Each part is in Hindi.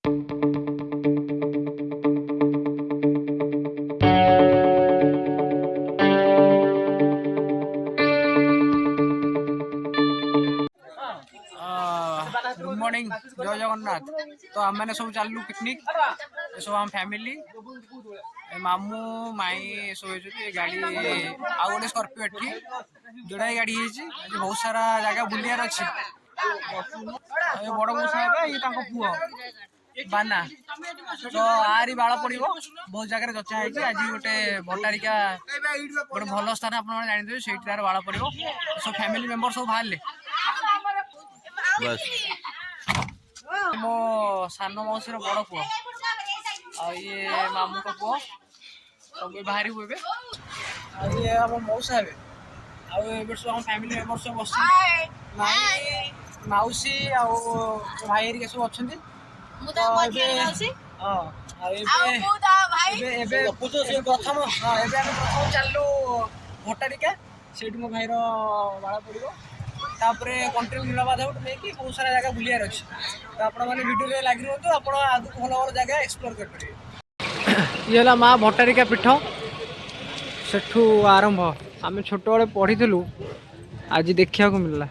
गुड मॉर्निंग जय जगन्नाथ। तो आम मैंने सब चलू पिकनिक सब आम फैमिली मामू माई सब गाड़ी आउ गोटे स्कॉर्पियो एठी जोड़ा गाड़ी बहुत सारा जगह बुलियार अच्छी बड़ मौसा ये पुओ बाना तो आरी बाड़ पड़ो बहुत जगह चर्चा है आज गोटे भट्टारिका गोटे भल स्थान आप जानते से बाड़ पड़ो सब फैमिली मेंबर सब बाहर मो सान मौसी बड़ पुओ ये मामू को पुओ सब बाहर ये आम मौसा हे सब आम फैमिली मेंबर सब बस माउसी भाई हेरिका सब अच्छा प्रथम चलू भट्टारिका से मो भाईर बाड़ पड़ो तापर कंट्री नीलमाधव नहीं बहुत सारा जगह बुलियार अच्छी तो आप वीडियो लगी रुहतु आप आगे भल भल जगह एक्सप्लोर करेंगे। ये माँ भट्टारिका पीठ सेठू आरंभ आम छोट बड़े पढ़ी आज देखा मिलला।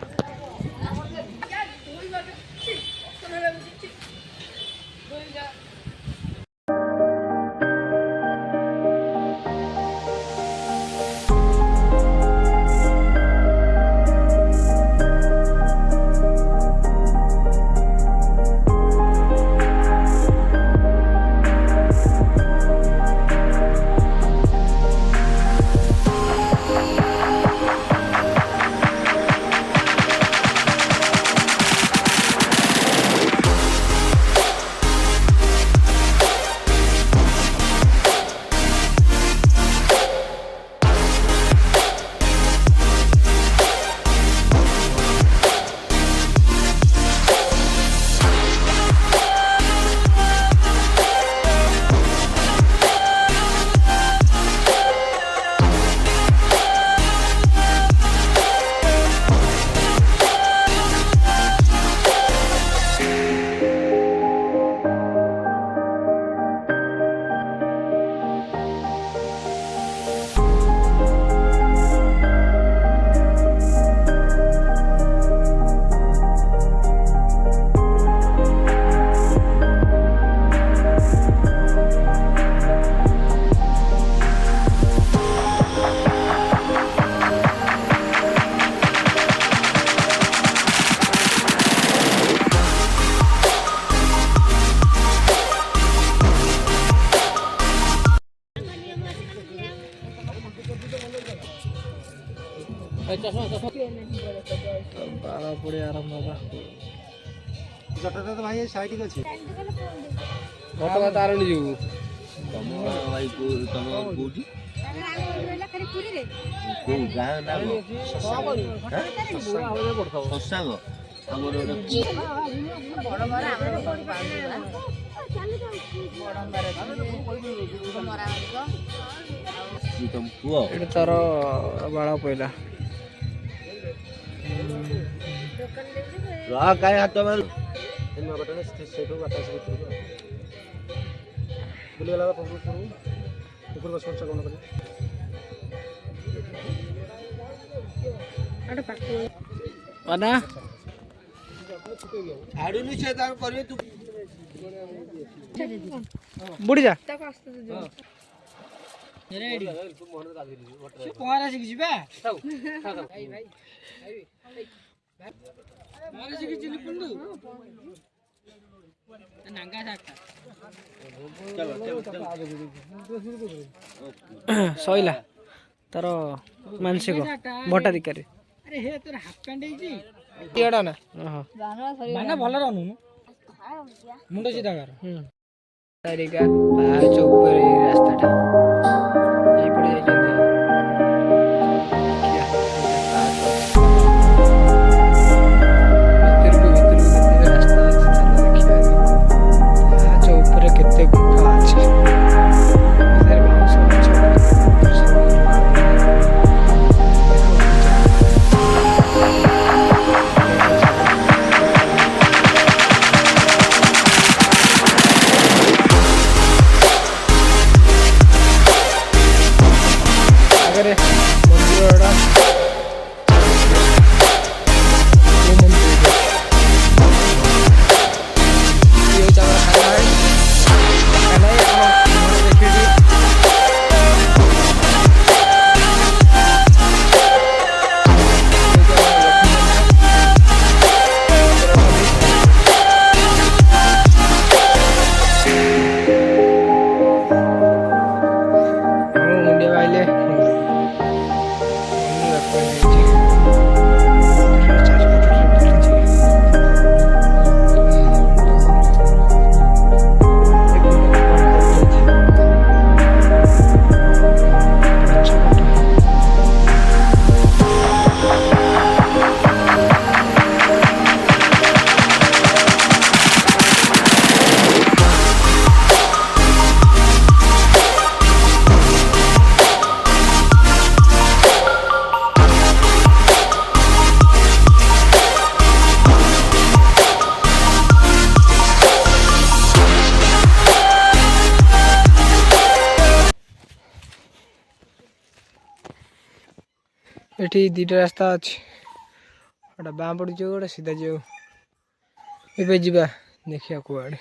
बाड़ा पड़े आरंभ होगा जटा तो भाई साइड अच्छे घटगा तारणी जीव तुम भाई तुम कोठी को गां ना ससांग हमर बड़ मारा हमर तुम पुओ एटा तार बाड़ा पइला रहा काय हाथ में इन बटन से तो बात से बोले वाला ऊपर बस कौन सा कौन करे अरे पक्को बना आडू नीचे तार करिए तू बुड़ी जा तक आस्ते जो रेडी मोहन का दे से पहाड़ा से जिबे भाई भाई मारे से चिली पंडू नांगा साटा सइला तार मानसिक भट्टारिका रे अरे हे तोर हाफ पैंट ହେଇଛି एडा ना बाना भल रहनु मुंड सीधा कर तारिका पाँच ऊपर रास्ताटा ये पड़े जाइए ପାଖରେ ମନ୍ଦିରଟା ଏଠି ଦୁଇଟା ରାସ୍ତା ଅଛି, ଗୋଟେ ବାଁ ପଟେ ଯିବ ଗୋଟେ ସିଧା ଯିବ। ଏବେ ଯିବା ଦେଖିବା କୁଆଡ଼େ।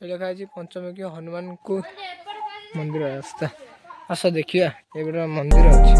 ଲେଖା ଅଛି ପଞ୍ଚମୁଖୀ ହନୁମାନଙ୍କୁ ମନ୍ଦିର ରାସ୍ତା। ଆସ ଦେଖିବା ଏବେ ଗୋଟେ ମନ୍ଦିର ଅଛି।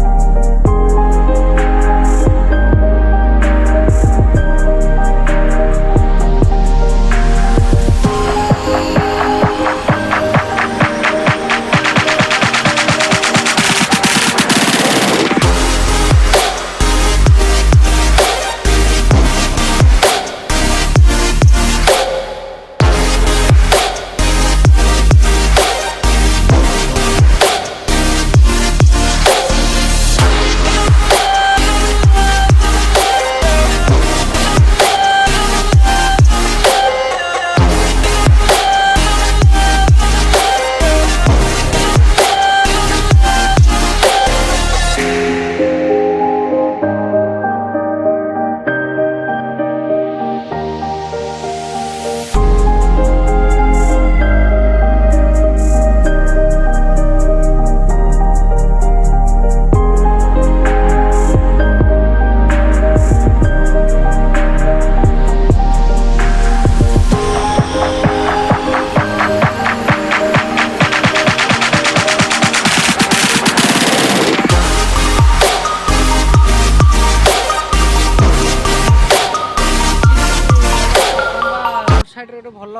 ଗୋଟେ ଭଲ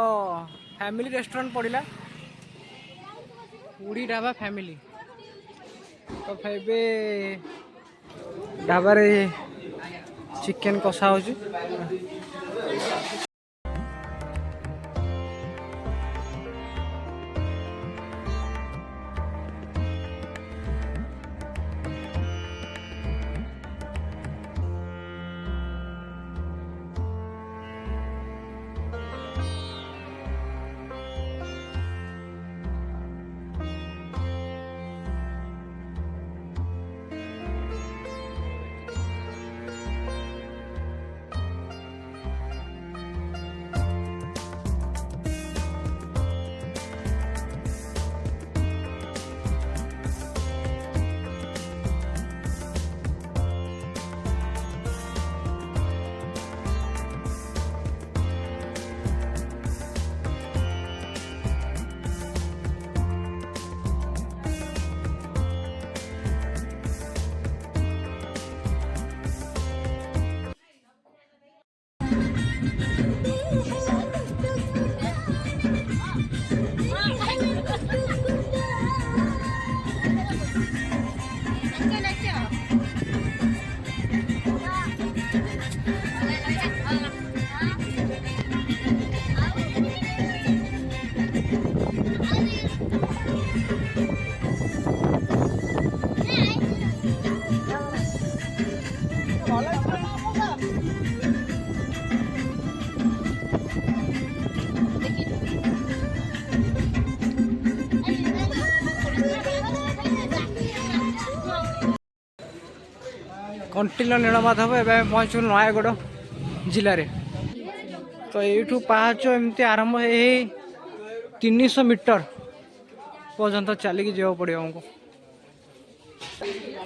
ଫ୍ୟାମିଲି ରେଷ୍ଟୁରାଣ୍ଟ ପଡ଼ିଲା, ଉଡ଼ି ଢାବା ଫ୍ୟାମିଲି। ତ ଏବେ ଢାବାରେ ଚିକେନ କଷା ହେଉଛି। କଣ୍ଟିଲ ନୀଳମାଧବ ଏବେ ଆମେ ପହଞ୍ଚୁ ନୟାଗଡ଼ ଜିଲ୍ଲାରେ। ତ ଏଇଠୁ ପାହାଚ ଏମିତି ଆରମ୍ଭ ହେଇ 300 ମିଟର ପର୍ଯ୍ୟନ୍ତ ଚାଲିକି ଯିବାକୁ ପଡ଼ିବ ଆମକୁ।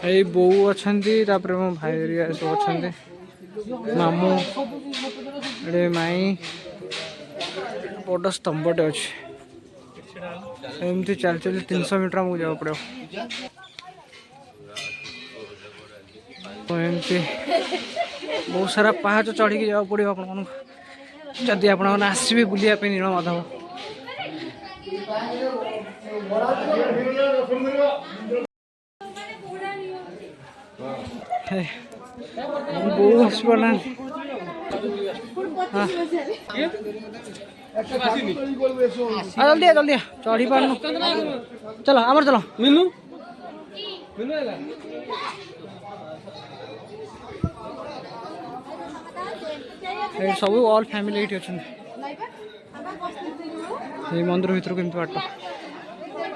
ये बो अच्छा मो भाई सब अच्छा मामू ये माई बड़ स्तंभटे अच्छे एमती चल चल 300 मीटर आमको जावा पड़ो एमती बहुत सारा पहाच चढ़ी के जावा पड़ो आपण जदि आपण आसबे बुलाया नीलमाधव बो हस पड़ा जल्दी जल्दी चढ़ी पार चलो आमर चलो मीनू सब ऑल फैमिली ये अच्छा मंदिर भर केमती बाट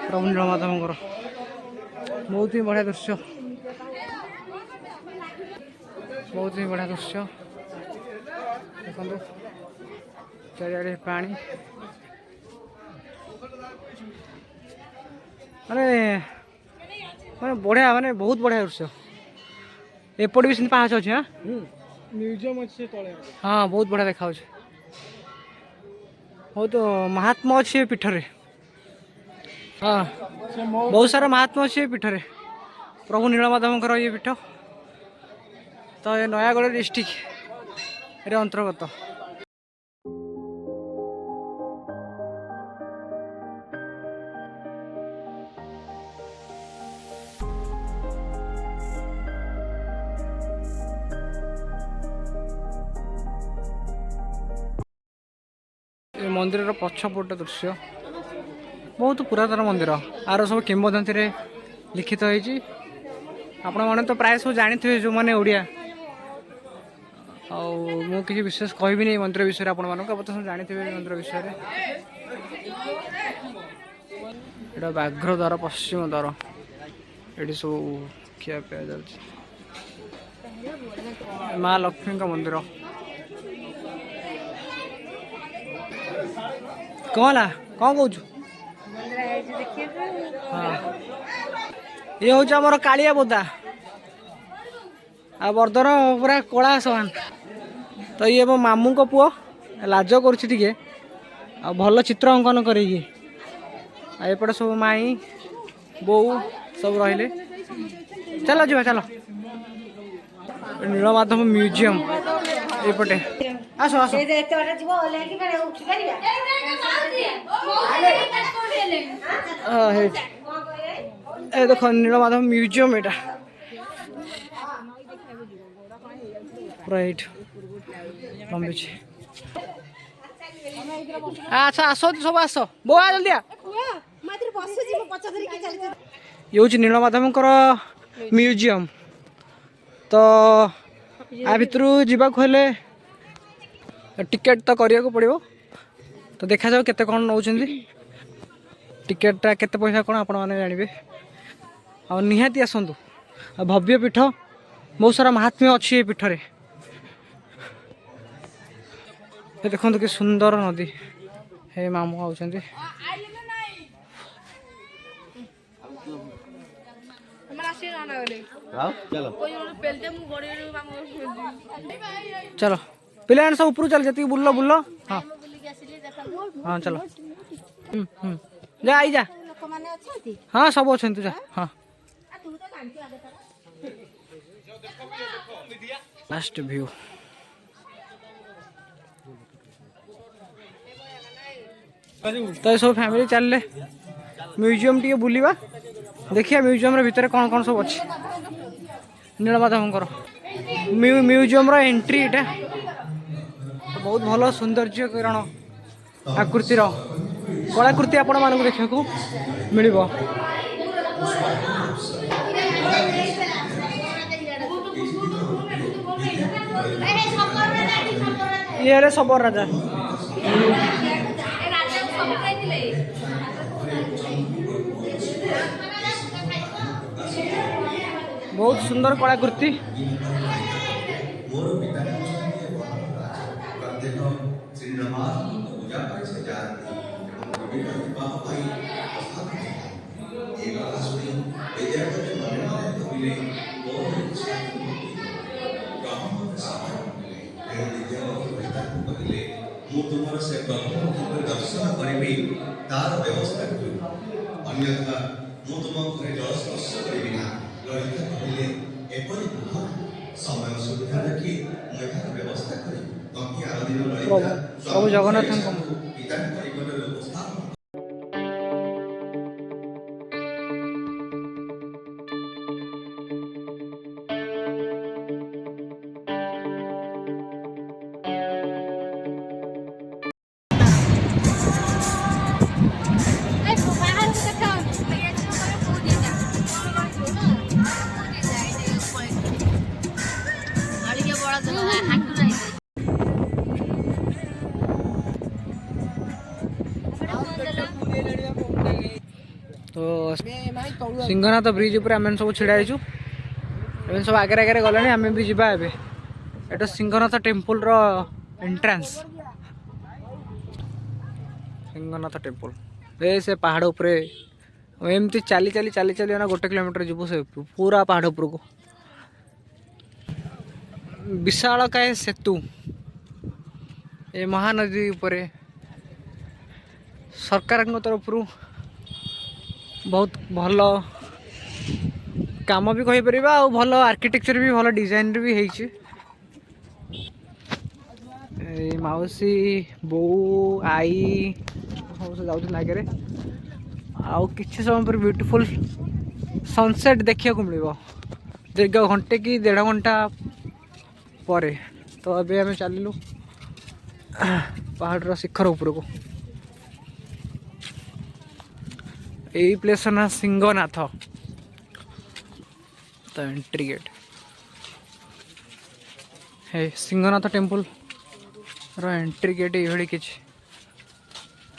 प्रभु नीलमाधव बहुत ही बढ़िया दृश्य बहुत ही बढ़िया दृश्य देखो चारिड़े पानी माने माने बढ़िया माने बहुत बढ़िया दृश्य एपट भी सेमती पाहाच अच्छे हाँ म्यूजियम अच्छे तले हाँ बहुत बढ़िया देखा बहुत महात्मा अच्छे पीठरे हाँ बहुत सारा महात्मा अच्छे पीठरे प्रभु नीलमाधव ये पीठ तो ये नयागढ़ डिस्ट्रिक्ट अंतर्गत मंदिर पछपट दृश्य बहुत पुरातन मंदिर आर सब किंवदंती लिखित होती आपण मैंने तो प्राय सब जानी थे जो मैंने ओडिया मु किसी विशेष कहबी नहीं मंदिर विषय आप सब जानी थे मंदिर विषय एटा व्याघ्र द्वार पश्चिम द्वार ये सब खिया पिया जा माँ लक्ष्मी का मंदिर कौन है कौन कौच हाँ ये हूँ आमर कालिया बोदा आ बर्दर पूरा कला समान तो ये मो मामू को पुओ लाज कर भल चित्र अंकन करपटे सब माई बो सब रही चलो जी चलो नीलमाधव म्यूजियम एपटे आस आस देख नीलमाधव म्यूजियम एटा राइट अच्छा आस सब आस बो आ जल्दी ये हूँ नीलमाधव म्यूजियम तो आ भितर जावाक हेले टिकेट तो करने पड़ो तो देखा जाओ केते कौन नौ टिकेटा केते पैसा कौन आपण मैंने जानवे आ निहाती आसतु आ भव्य पीठ बहुत सारा महात्म्य अच्छी ये पीठरे देखो कि सुंदर नदी हे मामू आउट चलो पिला सब ऊपर चल जी बुल बुल हाँ हाँ चलो जा आई जा हाँ सब अच्छा जा हाँ लास्ट व्यू तो सब फैमिली चलले म्यूजियम टी बुलवा देखिए म्यूजियम भितर कौन कौन सब अच्छे नीलमाधव म्यूजियम एंट्री इटा बहुत भल सौंदर्य किरण आकृतिर कलाकृति आपण मानक देखा मिल ये सबर राजा बहुत सुंदर कलाकृति से प्रभु किपर दर्शन करी तार व्यवस्था करू अन्यथा मु तुम घरे जल स्पर्श करी ना ललिता कहले एपरि कह समय सुविधा देखि मैं व्यवस्था करी बाकी आर दिन ललिता प्रभु जगन्नाथ पिता परिवार उपस्थापन तो सिंहनाथ ब्रिज ऊपर आम सब छिड़ा सब आगे आगे गले आम भी जावा एटा सिंहनाथ टेम्पल रो एंट्रेंस सिंहनाथ टेम्पल से पहाड़ उपरे एमती चली चली चली चली ना 1 किलोमीटर जीव से पूरा पहाड़ उपर को विशालकाय सेतु ए महानदी उपरे सरकार तरफ बहुत भल काम भी कहीपर भल आर्किटेक्चर भी भल डिजाइन भी है मौसी बो आई सब जाऊँ आगे आउ किसी समय पर ब्यूटीफुल सनसेट देखा मिल दीर्घ घंटे कि 1.5 घंटा पर तो अभी आम चलू पहाड़ शिखर उपर को यही प्लेस ना सिंहनाथ तो एंट्री गेट है सिंहनाथ टेम्पल रो एंट्री गेट ये किसी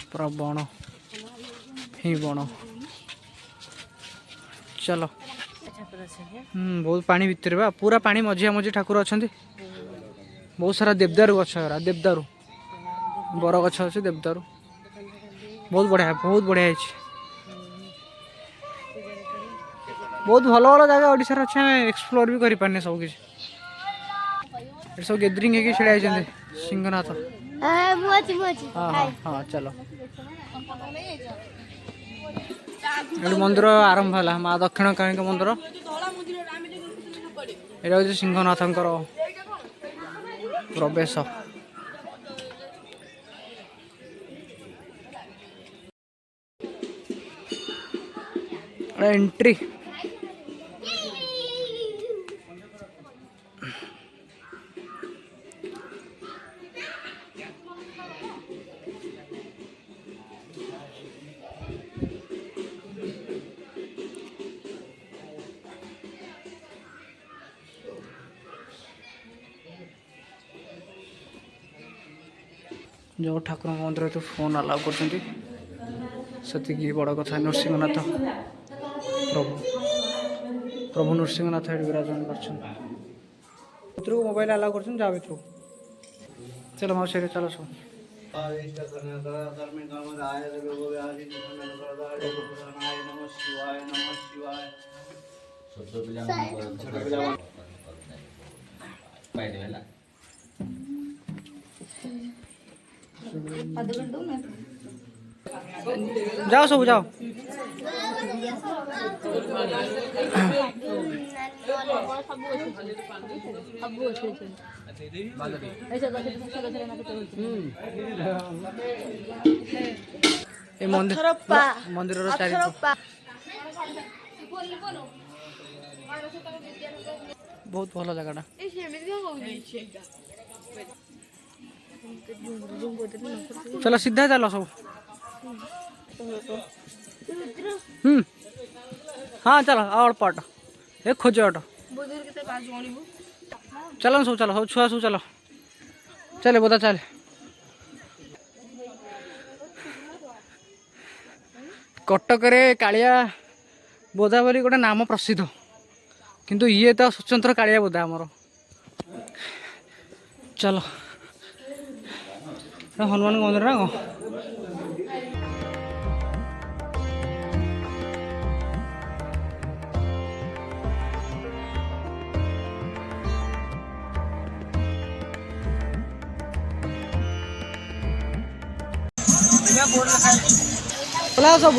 पूरा बण ही बण चलो बहुत पानी भितर बा पूरा पानी मझिया मझी ठाकुर अच्छा बहुत सारा देवदारू गछ देवदारू बर गछ अच्छे देवदारू बहुत बढ़िया है बहुत भल भल जगह ओडिशार अच्छे एक्सप्लोर भी करि पारने सब किसी सब गैदरिंग है छिड़ा होती सिंहनाथ हाँ हाँ हाँ चलो ये मंदिर आरंभ है माँ दक्षिण काली मंदिर यहाँ हूँ सिंहनाथ प्रवेश एंट्री जो ठाकुर मंदिर तो फोन अलाउ कर बड़ कथा नृसिंहनाथ प्रभु प्रभु नृसिंहनाथ विराजमान कर मोबाइल अलाउ कर चलो मौसी चलो सब जाओ सब जाओ मंदिर चारि बहुत भल जगह चलो सीधा चलो सब हाँ चलो अल्प अट ए खोज अट चलो सब चलो सब छुआ सब चलो चले बोधा चले कटक कालिया बोधा बोली गोटे नाम प्रसिद्ध किंतु ये तो स्वतंत्र कालिया बोधा आमर चलो हनुमान मंदिर ना कौन बोला सब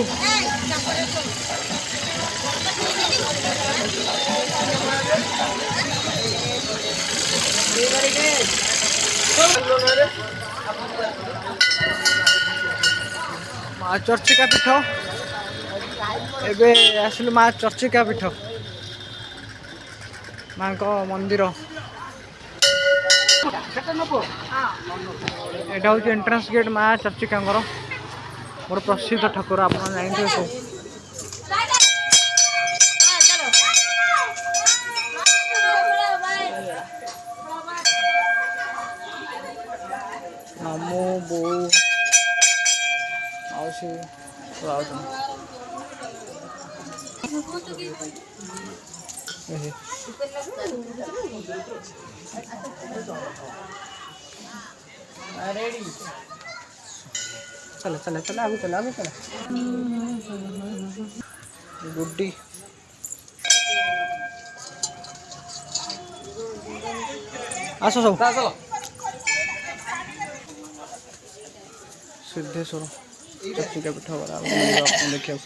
माँ चर्चिका पीठ एबे आसिलु माँ चर्चिका पीठ माँ को मंदिर एटा हूँ एंट्रांस गेट माँ चर्चिका मोर प्रसिद्ध ठाकुर आप जानते सब मामू बो मौसी चला चला चला अभी चला गुड्डी आसो सब सिद्धेश्वर चर्चिका पीठ देखिए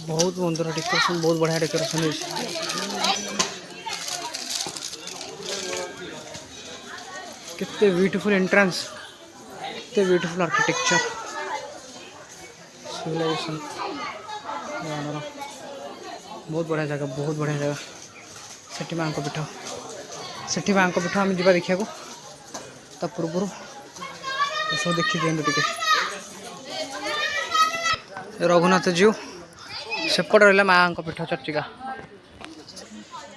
बहुत मंदिर डेकोरेशन बहुत बढ़िया डेकोरेशन कितने ब्यूटीफुल एंट्रेंस कितने ब्यूटीफुल आर्किटेक्चर सिविलाइजेशन बहुत बढ़िया जगह बहुत बढ़िया जगह सेठी माँ पीठ सेठी माँ पीठ आम जा देखा ता पूर्व सब देखी दिखाँ टे रघुनाथ जीव सेपट रहा माँ पीठ चर्चिका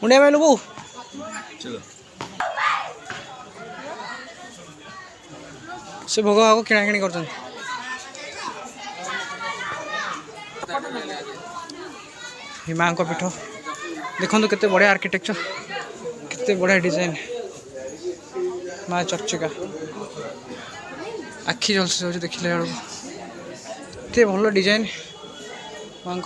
मुंडिया में लुबू से भोग भाग किणाकिणी कर माँ पीठ देखो केते बढ़िया आर्किटेक्चर केते बढ़िया डिजाइन माँ चर्चिका आखि जलसी जाऊँ देखिले बेलू भल डिजाइन माँ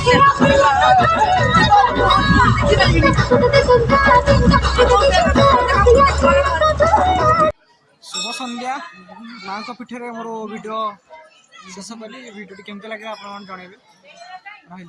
Satu शुभ संध्या माँ पीठरे मोर वीडियो शेष कली वीडियो केमती लगे आप जनइबे रही।